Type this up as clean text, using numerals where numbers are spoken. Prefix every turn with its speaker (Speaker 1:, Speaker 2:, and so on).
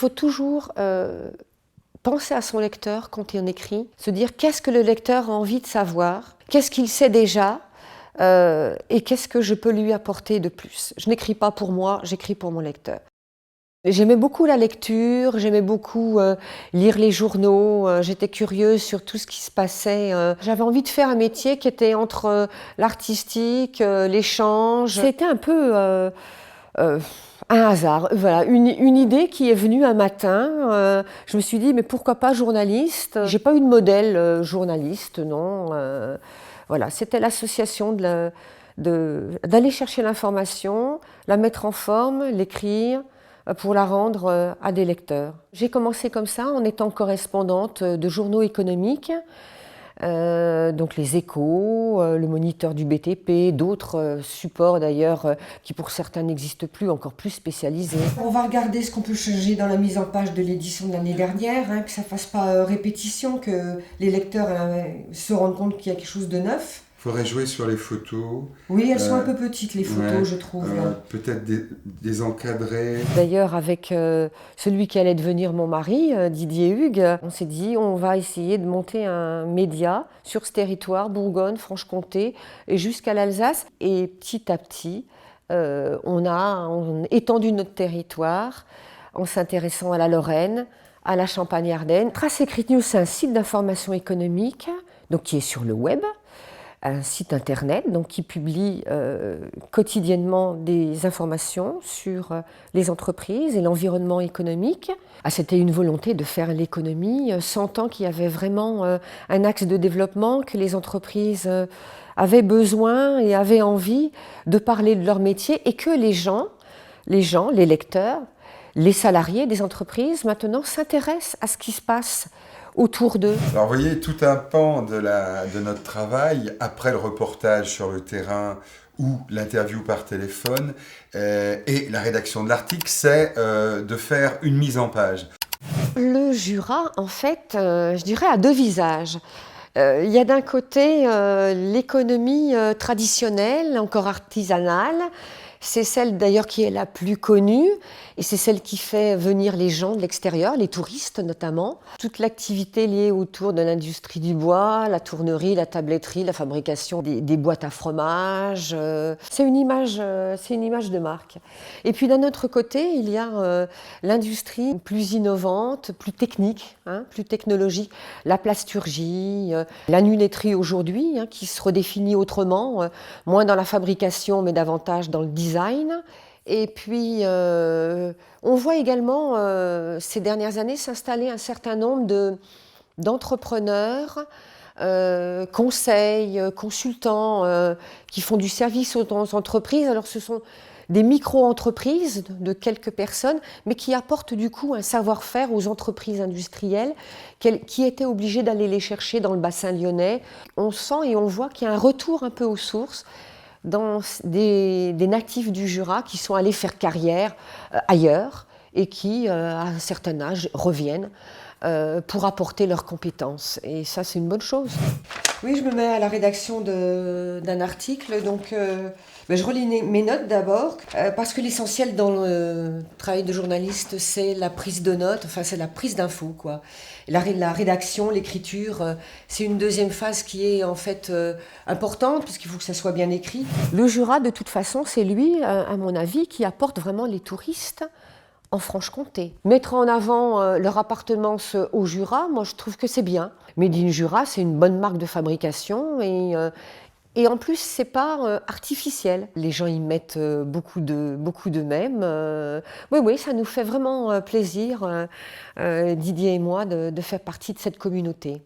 Speaker 1: faut toujours penser à son lecteur quand on écrit, se dire qu'est-ce que le lecteur a envie de savoir, qu'est-ce qu'il sait déjà et qu'est-ce que je peux lui apporter de plus. Je n'écris pas pour moi, j'écris pour mon lecteur. J'aimais beaucoup la lecture, j'aimais beaucoup lire les journaux, j'étais curieuse sur tout ce qui se passait. J'avais envie de faire un métier qui était entre l'artistique, l'échange. C'était un peu un hasard, voilà, une idée qui est venue un matin. Je me suis dit, mais pourquoi pas journaliste? J'ai pas eu de modèle journaliste, non. Voilà, c'était l'association d'aller chercher l'information, la mettre en forme, l'écrire, pour la rendre à des lecteurs. J'ai commencé comme ça en étant correspondante de journaux économiques, donc les Échos, le Moniteur du BTP, d'autres supports d'ailleurs qui pour certains n'existent plus, encore plus spécialisés. On va regarder ce qu'on peut changer dans la mise en page de l'édition de l'année dernière, hein, que ça ne fasse pas répétition, que les lecteurs se rendent compte qu'il y a quelque chose de neuf.
Speaker 2: Il faudrait jouer sur les photos.
Speaker 1: Oui, elles sont un peu petites les photos, ouais, je trouve.
Speaker 2: Peut-être des encadrés.
Speaker 1: D'ailleurs, avec celui qui allait devenir mon mari, Didier Hugues, on s'est dit on va essayer de monter un média sur ce territoire, Bourgogne, Franche-Comté et jusqu'à l'Alsace. Et petit à petit, on a étendu notre territoire en s'intéressant à la Lorraine, à la Champagne-Ardenne. Trace Écrite News, c'est un site d'information économique donc qui est sur le web. Un site internet donc, qui publie quotidiennement des informations sur les entreprises et l'environnement économique. C'était une volonté de faire l'économie, sentant qu'il y avait vraiment un axe de développement, que les entreprises avaient besoin et avaient envie de parler de leur métier et que les gens, les lecteurs, les salariés des entreprises maintenant s'intéressent à ce qui se passe autour d'eux.
Speaker 2: Alors vous voyez, tout un pan de notre travail, après le reportage sur le terrain ou l'interview par téléphone et la rédaction de l'article, c'est de faire une mise en page.
Speaker 1: Le Jura, en fait, je dirais, a deux visages. Il y a d'un côté l'économie traditionnelle, encore artisanale. C'est celle d'ailleurs qui est la plus connue et c'est celle qui fait venir les gens de l'extérieur, les touristes notamment. Toute l'activité liée autour de l'industrie du bois, la tournerie, la tabletterie, la fabrication des boîtes à fromage. C'est une image de marque. Et puis d'un autre côté, il y a l'industrie plus innovante, plus technique, hein, plus technologique. La plasturgie, la lunetterie aujourd'hui, hein, qui se redéfinit autrement, moins dans la fabrication mais davantage dans le design. Et puis, on voit également ces dernières années s'installer un certain nombre d'entrepreneurs, conseils, consultants qui font du service aux entreprises. Alors, ce sont des micro-entreprises de quelques personnes, mais qui apportent du coup un savoir-faire aux entreprises industrielles qui étaient obligées d'aller les chercher dans le bassin lyonnais. On sent et on voit qu'il y a un retour un peu aux sources dans des natifs du Jura qui sont allés faire carrière ailleurs et qui, à un certain âge, reviennent pour apporter leurs compétences. Et ça, c'est une bonne chose. Oui, je me mets à la rédaction d'un article, donc je relis mes notes d'abord, parce que l'essentiel dans le travail de journaliste, c'est la prise de notes, enfin c'est la prise d'infos, quoi. La rédaction, l'écriture, c'est une deuxième phase qui est en fait importante, puisqu'il faut que ça soit bien écrit. Le Jura, de toute façon, c'est lui, à mon avis, qui apporte vraiment les touristes en Franche-Comté. Mettre en avant leur appartenance au Jura, moi je trouve que c'est bien. Made in Jura, c'est une bonne marque de fabrication et en plus c'est pas artificiel. Les gens y mettent beaucoup d'eux-mêmes. Oui, ça nous fait vraiment plaisir, Didier et moi, de faire partie de cette communauté.